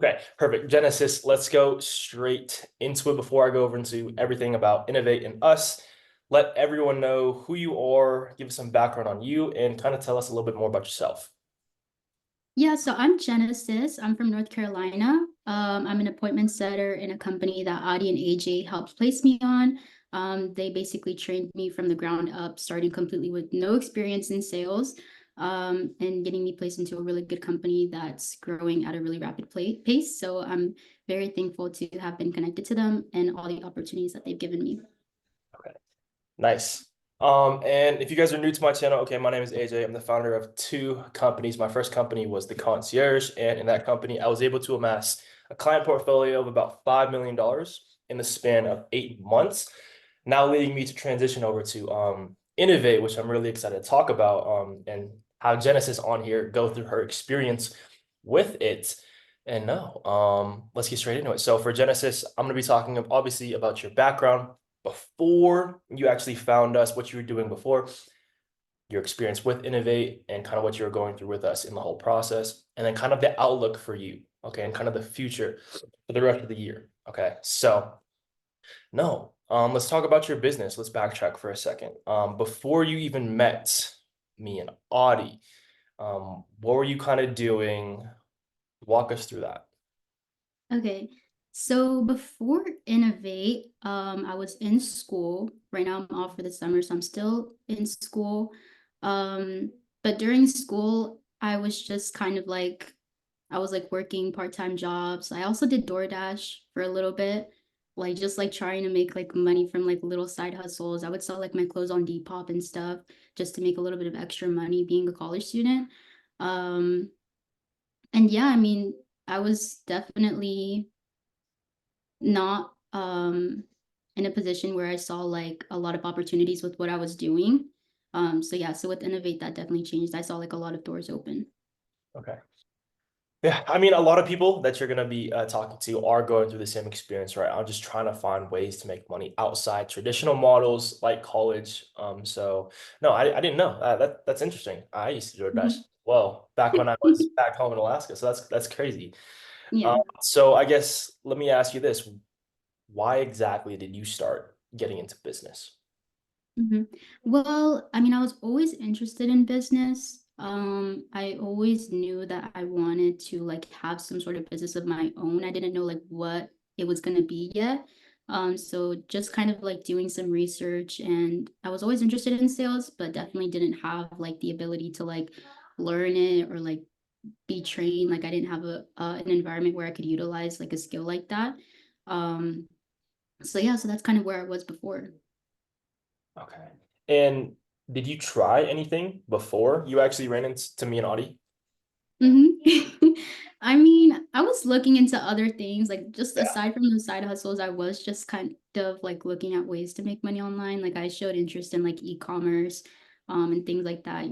Okay, perfect. Genesis, let's go straight into it before I go over into everything about Innovate and us. Let everyone know who you are, give us some background on you, and kind of tell us a little bit more about yourself. Yeah, so I'm Genesis. I'm from North Carolina. I'm an appointment setter in a company that Adi and AJ helped place me on. They basically trained me from the ground up, starting completely with no experience in sales, and getting me placed into a really good company that's growing at a really rapid pace. So I'm very thankful to have been connected to them and all the opportunities that they've given me. Okay, nice. And if you guys are new to my channel, okay, my name is AJ. I'm the founder of two companies. My first company was the Concierge, and in that company, I was able to amass a client portfolio of about $5 million in the span of 8 months. Now leading me to transition over to Innovate, which I'm really excited to talk about, and have Genesis on here go through her experience with it. And no, let's get straight into it. So for Genesis, I'm going to be talking obviously about your background before you actually found us, what you were doing before, your experience with Innovate, and kind of what you were going through with us in the whole process, and then kind of the outlook for you, okay, and kind of the future for the rest of the year. Okay, so no, let's talk about your business. Let's backtrack for a second. Before you even met me and Audie, what were you kind of doing? Walk us through that. Okay. So before Innovate, I was in school. Right now I'm off for the summer, so I'm still in school. But during school, I was just kind of like I was like working part-time jobs. I also did DoorDash for a little bit, like just like trying to make like money from like little side hustles. I would sell like my clothes on Depop and stuff just to make a little bit of extra money being a college student. Um, and yeah, I mean, I was definitely not in a position where I saw like a lot of opportunities with what I was doing. So yeah, so with Innovate, that definitely changed. I saw like a lot of doors open. Okay. Yeah, I mean, a lot of people that you're gonna be talking to are going through the same experience, right? I'm just trying to find ways to make money outside traditional models like college. So no, I didn't know. That's interesting. I used to do DoorDash Mhm. well back when I was back home in Alaska. So that's crazy. Yeah. So I guess let me ask you this: why exactly did you start getting into business? Mhm. Well, I mean, I was always interested in business. I always knew that I wanted to like have some sort of business of my own. I didn't know like what it was gonna be yet. So just kind of like doing some research, and I was always interested in sales, but definitely didn't have like the ability to like learn it or like be trained. Like I didn't have an environment where I could utilize like a skill like that. Um, so yeah, so that's kind of where I was before. Okay. And did you try anything before you actually ran into me and Audie? hmm I mean, I was looking into other things, like just Yeah. aside from the side hustles, I was just kind of like looking at ways to make money online. Like I showed interest in like e-commerce, and things like that.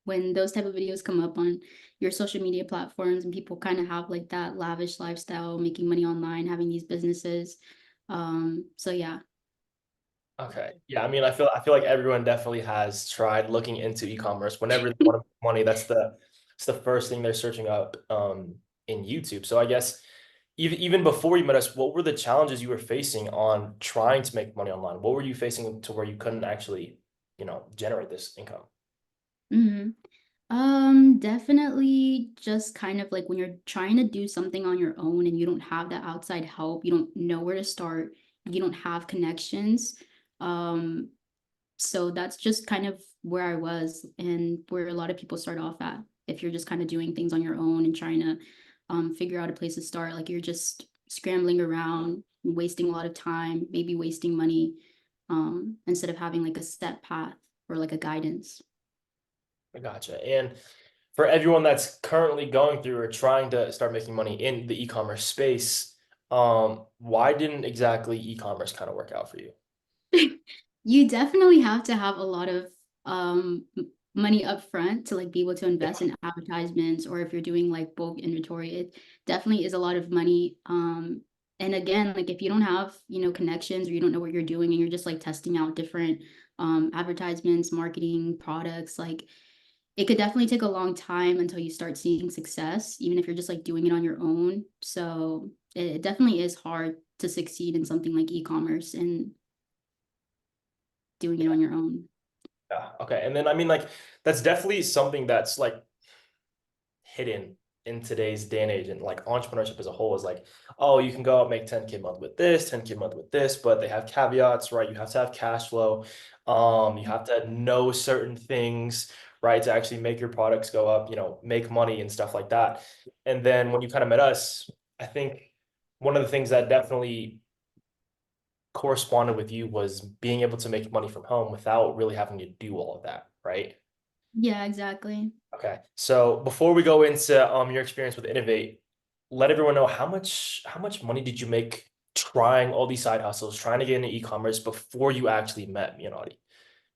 When those type of videos come up on your social media platforms and people kind of have like that lavish lifestyle, making money online, having these businesses. So yeah. Okay. Yeah, I mean, I feel like everyone definitely has tried looking into e-commerce. Whenever they want to make money, that's the first thing they're searching up in YouTube. So I guess even before you met us, what were the challenges you were facing on trying to make money online? What were you facing to where you couldn't actually, generate this income? hmm Definitely just kind of like when you're trying to do something on your own and you don't have that outside help, you don't know where to start, you don't have connections. Um, so that's just kind of where I was and where a lot of people start off at. If you're just kind of doing things on your own and trying to figure out a place to start, like you're just scrambling around, wasting a lot of time, maybe wasting money, instead of having like a set path or like a guidance. I gotcha. And for everyone that's currently going through or trying to start making money in the e-commerce space, why didn't exactly e-commerce kind of work out for you? You definitely have to have a lot of money up front to like be able to invest Yeah. in advertisements, or if you're doing like bulk inventory, it definitely is a lot of money. And again, like if you don't have, connections, or you don't know what you're doing and you're just like testing out different advertisements, marketing, products, like it could definitely take a long time until you start seeing success, even if you're just like doing it on your own. So it definitely is hard to succeed in something like e-commerce and doing it on your own. Yeah. Okay. And then I mean, like, that's definitely something that's like hidden in today's day and age, and like entrepreneurship as a whole is like, oh, you can go out make 10K a month with this, 10K a month with this, but they have caveats, right? You have to have cash flow. You have to know certain things, right, to actually make your products go up, make money and stuff like that. And then when you kind of met us, I think one of the things that definitely corresponded with you was being able to make money from home without really having to do all of that, right? Yeah, exactly. Okay. So before we go into your experience with Innovate, let everyone know how much money did you make trying all these side hustles, trying to get into e-commerce before you actually met me and Audie?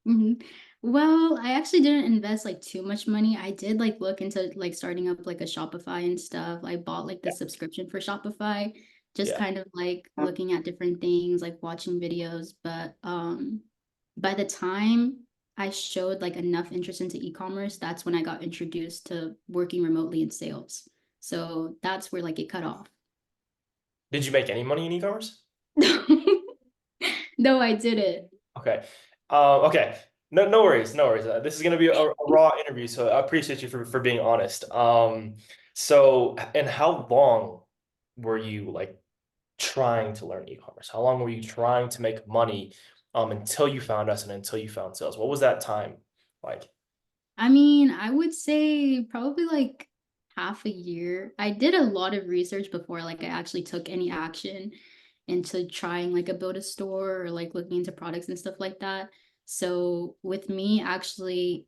Hmm. Well, I actually didn't invest like too much money. I did like look into like starting up like a Shopify and stuff. I bought like the Yeah. subscription for Shopify, just Yeah. kind of like looking at different things, like watching videos. But by the time I showed like enough interest into e-commerce, that's when I got introduced to working remotely in sales. So that's where like it cut off. Did you make any money in e-commerce? No, I didn't. Okay. Okay. No, no worries, no worries. This is gonna be a raw interview, so I appreciate you for being honest. So and how long were you like trying to learn e-commerce? How long were you trying to make money until you found us and until you found sales? What was that time like? I mean, I would say probably like half a year. I did a lot of research before like I actually took any action into trying like a build a store or like looking into products and stuff like that. So with me actually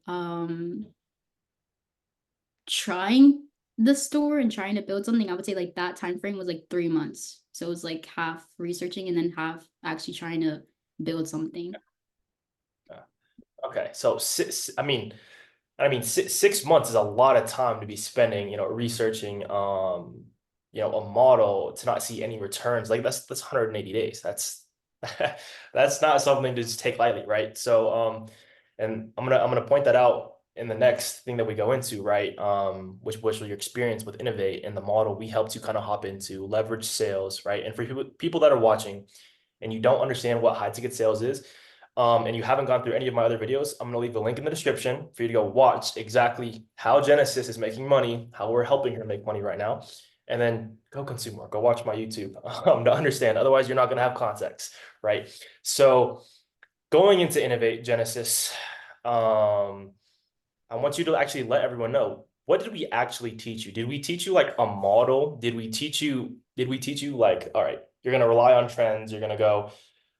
trying the store and trying to build something, I would say like that time frame was like 3 months. So it was like half researching and then half actually trying to build something. Yeah. Okay, so I mean, 6 months is a lot of time to be spending, researching, a model to not see any returns. Like that's 180 days. That's not something to just take lightly, right? So, and I'm gonna point that out in the next thing that we go into, right? Which was your experience with Innovate and the model we helped you kind of hop into, leverage sales, right? And for people that are watching and you don't understand what high ticket sales is, and you haven't gone through any of my other videos, I'm going to leave a link in the description for you to go watch exactly how Genesis is making money, how we're helping her make money right now, and then go consume more. Go watch my YouTube to understand. Otherwise, you're not going to have context, right? So going into Innovate Genesis, I want you to actually let everyone know, what did we actually teach you? Did we teach you like a model? Did we teach you like, all right, you're going to rely on trends, you're going to go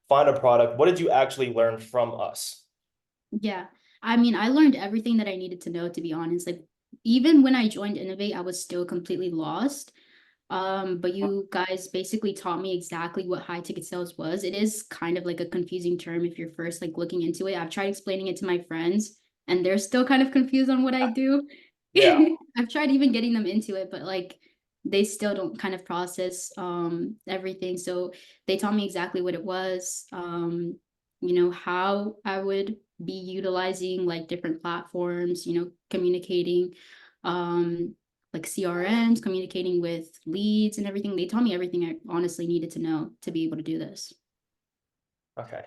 find a product. What did you actually learn from us? Yeah. I mean, I learned everything that I needed to know, to be honest. Like, even when I joined Innovate, I was still completely lost. But you guys basically taught me exactly what high ticket sales was. It is kind of like a confusing term if you're first like looking into it. I've tried explaining it to my friends, and they're still kind of confused on what I do. Yeah. I've tried even getting them into it, but like they still don't kind of process everything. So they taught me exactly what it was, how I would be utilizing like different platforms, communicating like CRMs, communicating with leads and everything. They taught me everything I honestly needed to know to be able to do this. Okay.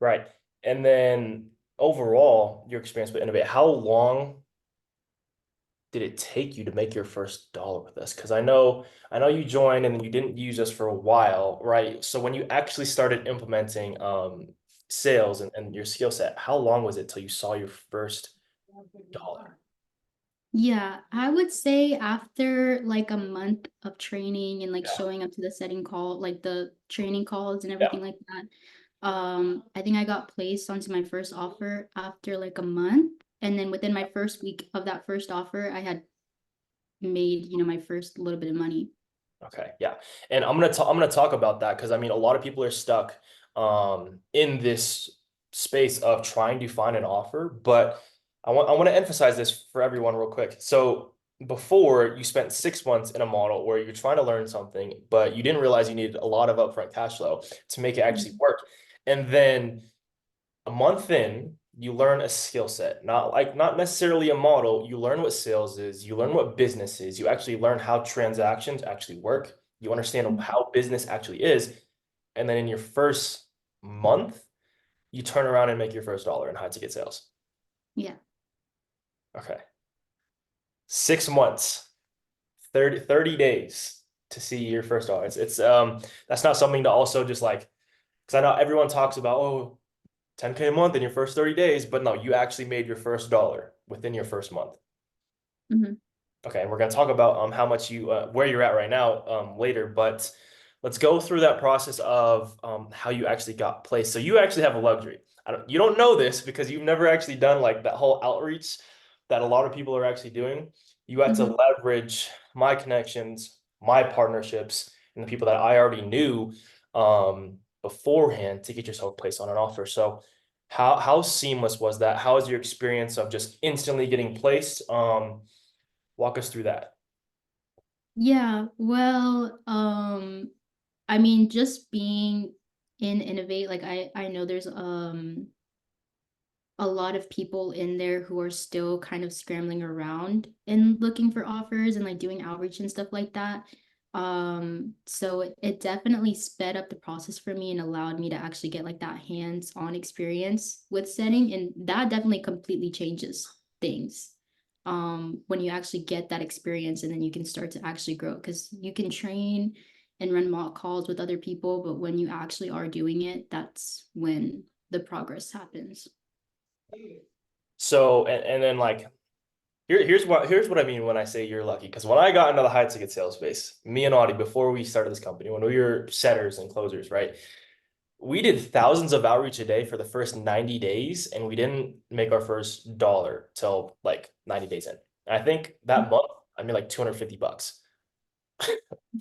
Right. And then overall, your experience with Innovate, how long did it take you to make your first dollar with us? Because I know you joined and you didn't use us for a while, right? So when you actually started implementing sales and your skill set, how long was it till you saw your first dollar? Yeah, I would say after like a month of training and like Yeah. showing up to the setting call, like the training calls and Yeah. everything like that, I think I got placed onto my first offer after like a month. And then within my first week of that first offer, I had made, my first little bit of money. Okay, yeah. And I'm gonna talk about that because I mean a lot of people are stuck in this space of trying to find an offer, but I want to emphasize this for everyone real quick. So before you spent 6 months in a model where you're trying to learn something, but you didn't realize you needed a lot of upfront cash flow to make it actually Mhm. work. And then a month in, you learn a skill set, not necessarily a model. You learn what sales is, you learn what business is, you actually learn how transactions actually work, you understand how business actually is, and then in your first month, you turn around and make your first dollar in high ticket sales. Yeah. Okay. 6 months, 30 days to see your first dollar. It's that's not something to also just like, because I know everyone talks about, oh, 10K a month in your first 30 days, but no, you actually made your first dollar within your first month. Hmm. Okay, and we're gonna talk about how much you where you're at right now later, but let's go through that process of how you actually got placed. So you actually have a luxury. You don't know this because you've never actually done like that whole outreach that a lot of people are actually doing. You had to Hmm. leverage my connections, my partnerships, and the people that I already knew beforehand to get yourself placed on an offer. So how seamless was that? How was your experience of just instantly getting placed? Walk us through that. Yeah, well, I mean, just being in Innovate, like I know there's a lot of people in there who are still kind of scrambling around and looking for offers and like doing outreach and stuff like that. So it definitely sped up the process for me and allowed me to actually get like that hands-on experience with setting, and that definitely completely changes things. When you actually get that experience and then you can start to actually grow, because you can train and run mock calls with other people, but when you actually are doing it, that's when the progress happens. So and then like here's what I mean when I say you're lucky. Because when I got into the high ticket sales space, me and Audie, before we started this company, when we were setters and closers, right? We did thousands of outreach a day for the first 90 days, and we didn't make our first dollar till like 90 days in. And I think that month I made like $250,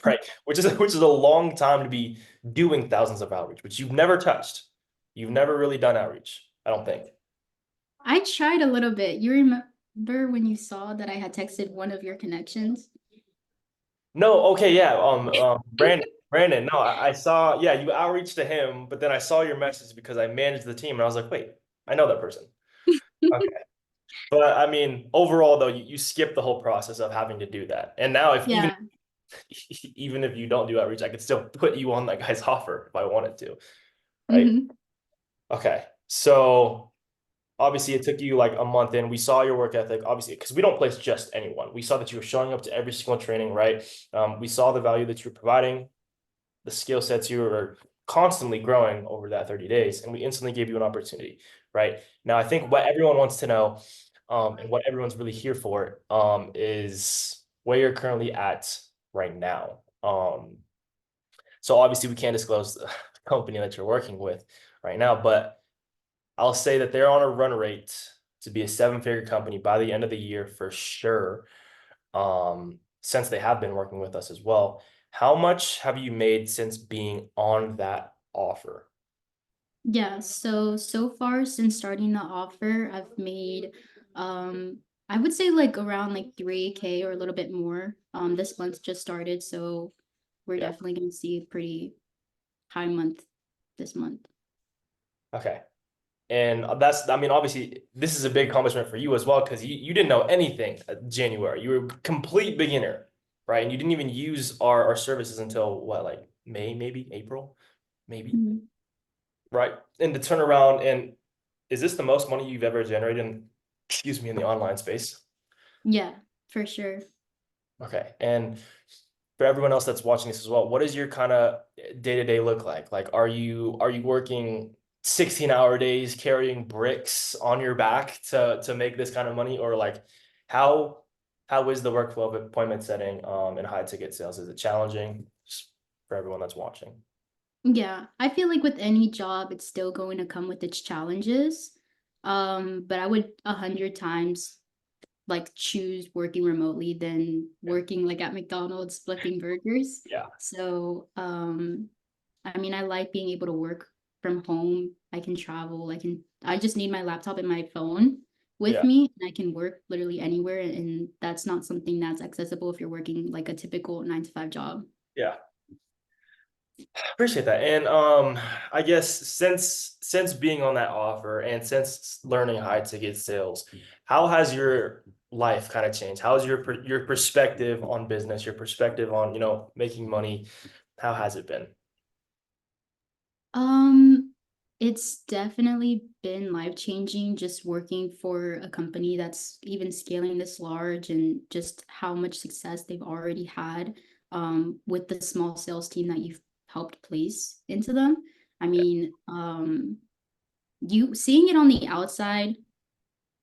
right? Which is a long time to be doing thousands of outreach, which you've never touched. You've never really done outreach, I don't think. I tried a little bit. You remember when you saw that I had texted one of your connections? No, okay, yeah. Brandon. No, I saw, yeah, you outreach to him, but then I saw your message because I managed the team, and I was like, wait, I know that person. Okay, but I mean, overall though, you skip the whole process of having to do that. And now, if even Yeah. even if you don't do outreach, I could still put you on that guy's offer if I wanted to, right? Hmm. Okay, so obviously it took you like a month in. We saw your work ethic, obviously, because we don't place just anyone. We saw that you were showing up to every single training, right? We saw the value that you were providing, the skill sets you are constantly growing over that 30 days, and we instantly gave you an opportunity, right? Now, I think what everyone wants to know, and what everyone's really here for, is where you're currently at right now. So obviously we can't disclose the company that you're working with right now, but I'll say that they're on a run rate to be a seven-figure company by the end of the year for sure. Since they have been working with us as well. How much have you made since being on that offer? Yeah, so far since starting the offer, I've made I would say like around like 3K or a little bit more. This month just started, so we're Yeah. definitely gonna see a pretty high month this month. Okay. And I mean, obviously, this is a big accomplishment for you as well because you didn't know anything at January. You were a complete beginner, right? And you didn't even use our services until what, like May, maybe April, maybe, Mhm. right? And to turn around and is this the most money you've ever generated excuse me, in the online space? Yeah, for sure. Okay. And for everyone else that's watching this as well, what does your kind of day-to-day look like? Like, are you working 16-hour days carrying bricks on your back to make this kind of money? Or like how how is the workflow of appointment setting in high ticket sales? Is it challenging? Just for everyone that's watching? Yeah, I feel like with any job, it's still going to come with its challenges. But I would 100 times like choose working remotely than working like at McDonald's flipping burgers. Yeah. So, I mean, I like being able to work from home. I can travel. I just need my laptop and my phone with Yeah. me, and I can work literally anywhere. And that's not something that's accessible if you're working like a typical 9 to 5 job. Yeah. Appreciate that. And I guess since being on that offer and since learning high ticket sales, how has your life kind of changed? How's your perspective on business, your perspective on, making money? How has it been? Um, it's definitely been life-changing just working for a company that's even scaling this large and just how much success they've already had with the small sales team that you've helped place into them. I mean, you seeing it on the outside,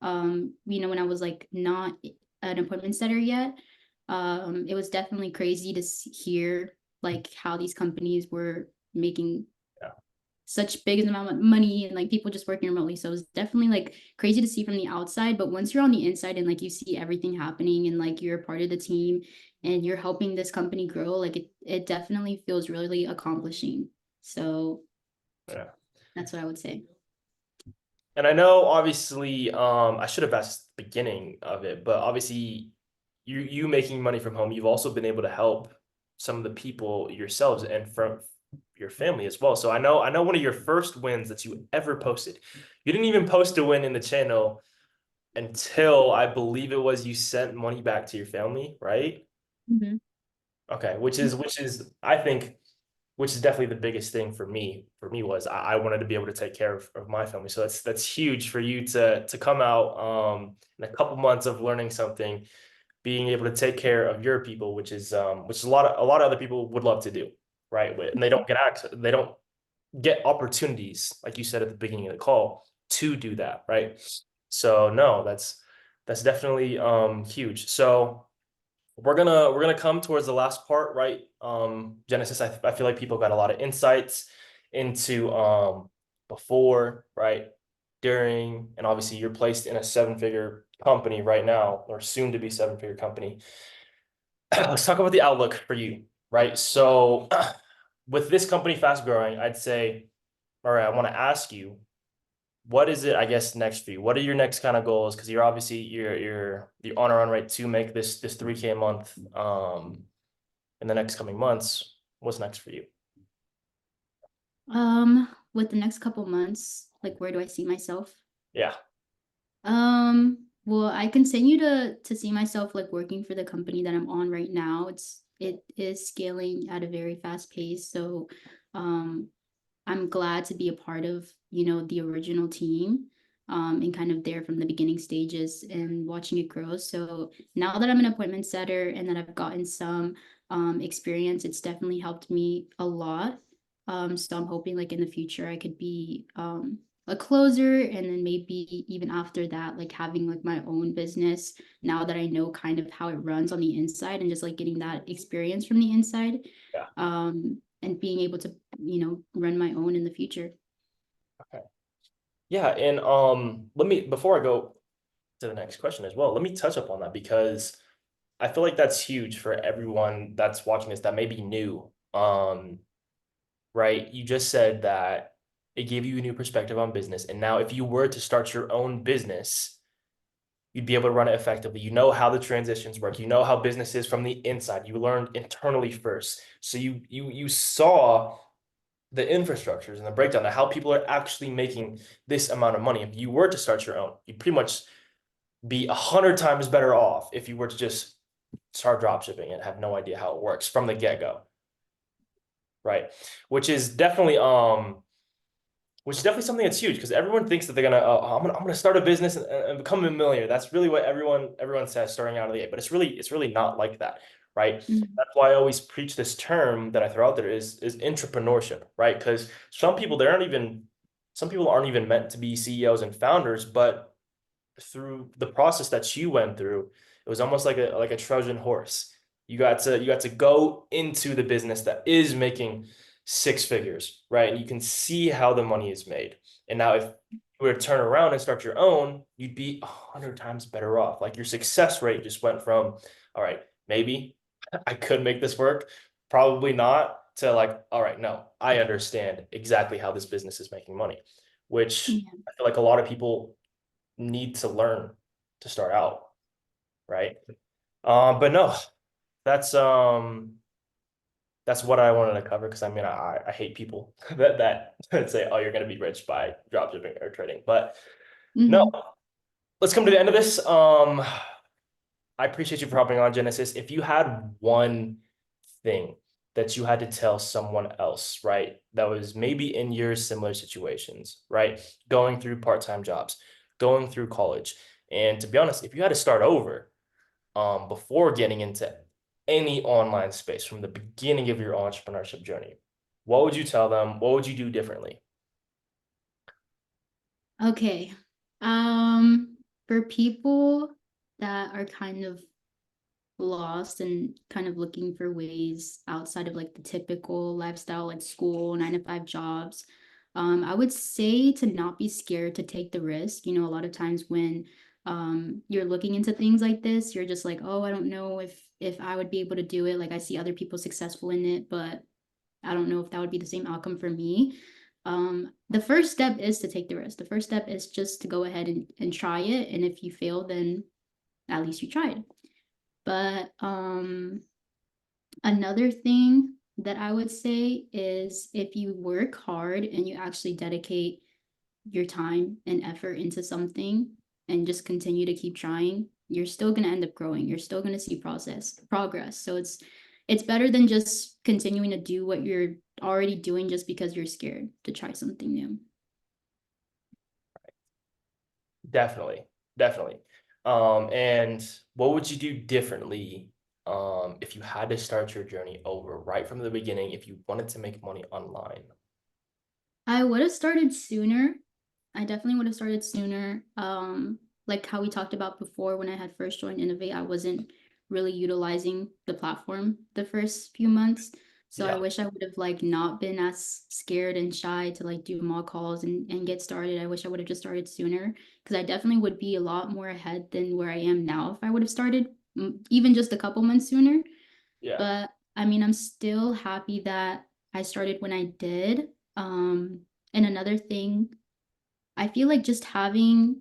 when I was like not an appointment setter yet, it was definitely crazy to hear like how these companies were making Yeah. such big amount of money and like people just working remotely. So it was definitely like crazy to see from the outside. But once you're on the inside and like you see everything happening and like you're a part of the team and you're helping this company grow, like it definitely feels really accomplishing. So Yeah. that's what I would say. And I know obviously, I should have asked the beginning of it, but obviously you making money from home, you've also been able to help some of the people yourselves and from your family as well. So I know one of your first wins that you ever posted. You didn't even post a win in the channel until I believe it was you sent money back to your family, right? Mhm. Okay, which is I think which is definitely the biggest thing for me. For me was I wanted to be able to take care of my family. So that's huge for you to come out in a couple months of learning something, being able to take care of your people, which is a lot of other people would love to do, right? And they don't get access, they don't get opportunities, like you said at the beginning of the call, to do that, right? So no, that's definitely huge. So we're gonna come towards the last part, right? Genesis, I feel like people got a lot of insights into before, right? During, and obviously you're placed in a seven-figure company right now, or soon to be seven-figure company. Let's talk about the outlook for you, right? So with this company fast growing, I'd say, all right, I want to ask you, what is it, I guess, next for you? What are your next kind of goals? Because you're obviously you're on a run right to make this 3K a month in the next coming months. What's next for you? With the next couple months, like where do I see myself? Yeah, Well, I continue to see myself like working for the company that I'm on right now. It is scaling at a very fast pace. So, um, I'm glad to be a part of, the original team, and kind of there from the beginning stages and watching it grow. So now that I'm an appointment setter and that I've gotten some experience, it's definitely helped me a lot. So I'm hoping like in the future I could be a closer and then maybe even after that, like having like my own business now that I know kind of how it runs on the inside and just like getting that experience from the inside. yeah. And being able to, run my own in the future. Okay. Yeah, and let me before I go to the next question as well, let me touch up on that because I feel like that's huge for everyone that's watching this that may be new. Right? You just said that it gave you a new perspective on business. And now if you were to start your own business, you'd be able to run it effectively. You know how the transitions work. You know how business is from the inside. You learned internally first. So you saw the infrastructures and the breakdown of how people are actually making this amount of money. If you were to start your own, you'd pretty much be 100 times better off if you were to just start drop shipping and have no idea how it works from the get-go, right? Which is definitely which is definitely something that's huge because everyone thinks that they're gonna I'm gonna start a business and become a millionaire. That's really what everyone says starting out of the gate, but it's really not like that, right? Mhm. That's why I always preach this term that I throw out there is entrepreneurship, right? Because some people aren't even meant to be CEOs and founders, but through the process that you went through, it was almost like a Trojan horse. You got to go into the business that is making six figures, right? And you can see how the money is made. And now if you were to turn around and start your own, you'd be 100 times better off. Like your success rate just went from, all right, maybe I could make this work, probably not, to like, all right, no, I understand exactly how this business is making money, which Yeah. I feel like a lot of people need to learn to start out, right? But no, that's that's what I wanted to cover because I mean I hate people that say, oh, you're gonna be rich by dropshipping or trading. But no, Hmm. let's come to the end of this. I appreciate you for hopping on, Genesis. If you had one thing that you had to tell someone else, right, that was maybe in your similar situations, right, going through part-time jobs, going through college, and to be honest, if you had to start over, before getting into any online space from the beginning of your entrepreneurship journey, what would you tell them? What would you do differently? Okay. For people that are kind of lost and kind of looking for ways outside of like the typical lifestyle, like school, 9 to 5 jobs, I would say to not be scared to take the risk. A lot of times when you're looking into things like this, you're just like, oh, I don't know if I would be able to do it. Like I see other people successful in it, but I don't know if that would be the same outcome for me. The first step is to take the risk. The first step is just to go ahead and try it. And if you fail, then at least you tried. But another thing that I would say is if you work hard and you actually dedicate your time and effort into something and just continue to keep trying, you're still going to end up growing. You're still going to see progress. So it's better than just continuing to do what you're already doing just because you're scared to try something new. Definitely, definitely. And what would you do differently, if you had to start your journey over right from the beginning, if you wanted to make money online? I would have started sooner. I definitely would have started sooner. Like how we talked about before, when I had first joined Innovate, I wasn't really utilizing the platform the first few months. So I Yeah, wish I would have like not been as scared and shy to like do mock calls and get started. I wish I would have just started sooner because I definitely would be a lot more ahead than where I am now if I would have started even just a couple months sooner. yeah, But I mean, I'm still happy that I started when I did. And another thing, I feel like just having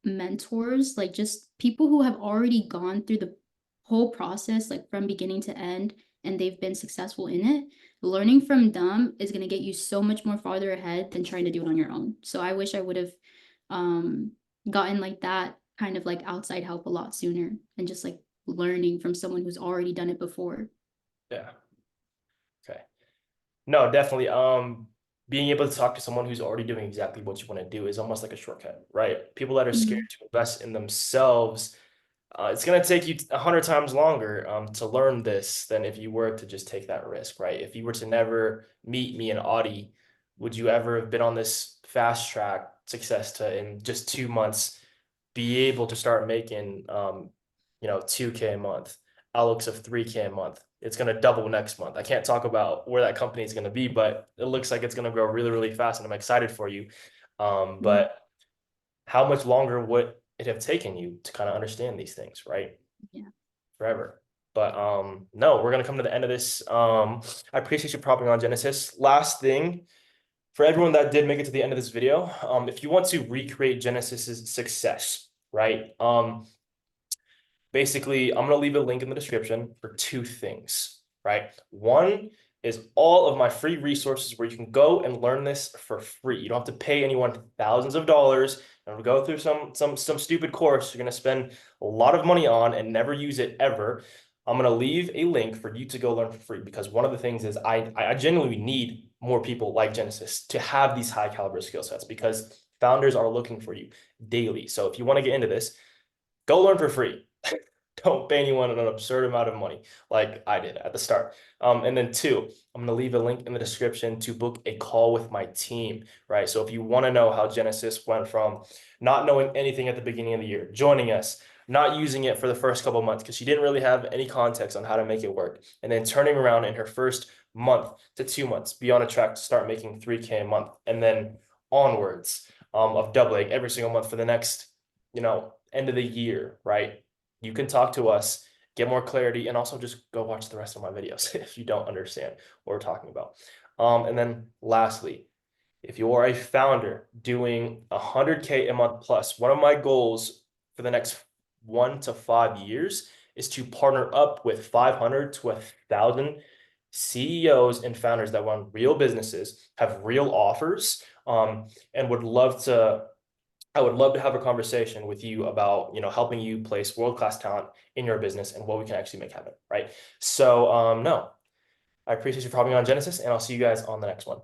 mentors, like just people who have already gone through the whole process, like from beginning to end, and they've been successful in it, learning from them is going to get you so much more farther ahead than trying to do it on your own. So I wish I would have um, gotten like that kind of like outside help a lot sooner and just like learning from someone who's already done it before. yeah. Okay. No, definitely. Being able to talk to someone who's already doing exactly what you want to do is almost like a shortcut, right? People that are scared Mhm. to invest in themselves, it's going to take you 100 times longer to learn this than if you were to just take that risk, right? If you were to never meet me and Audie, would you ever have been on this fast track success to in just 2 months be able to start making 2K a month, outlooks of 3K a month? It's going to double next month. I can't talk about where that company is going to be, but it looks like it's going to grow really, really fast, and I'm excited for you. Mhm. But how much longer would it have taken you to kind of understand these things, right? Yeah. Forever. But no, we're gonna come to the end of this. I appreciate you propping on, Genesis. Last thing, for everyone that did make it to the end of this video, if you want to recreate Genesis's success, right? Basically, I'm gonna leave a link in the description for two things, right? One is all of my free resources where you can go and learn this for free. You don't have to pay anyone thousands of dollars and go through some stupid course you're gonna spend a lot of money on and never use it ever. I'm gonna leave a link for you to go learn for free because one of the things is I genuinely need more people like Genesis to have these high caliber skill sets because founders are looking for you daily. So if you want to get into this, go learn for free. Don't pay anyone an absurd amount of money like I did at the start. And then two, I'm gonna leave a link in the description to book a call with my team, right? So if you want to know how Genesis went from not knowing anything at the beginning of the year, joining us, not using it for the first couple of months because she didn't really have any context on how to make it work, and then turning around in her first month to 2 months, be on a track to start making 3K a month, and then onwards of doubling every single month for the next, end of the year, right? You can talk to us, get more clarity, and also just go watch the rest of my videos if you don't understand what we're talking about. And then lastly, if you are a founder doing 100K a month plus, one of my goals for the next 1 to 5 years is to partner up with 500 to 1,000 CEOs and founders that run real businesses, have real offers, and I would love to have a conversation with you about, helping you place world-class talent in your business and what we can actually make happen, right? So, no, I appreciate you for having me on Genesis, and I'll see you guys on the next one.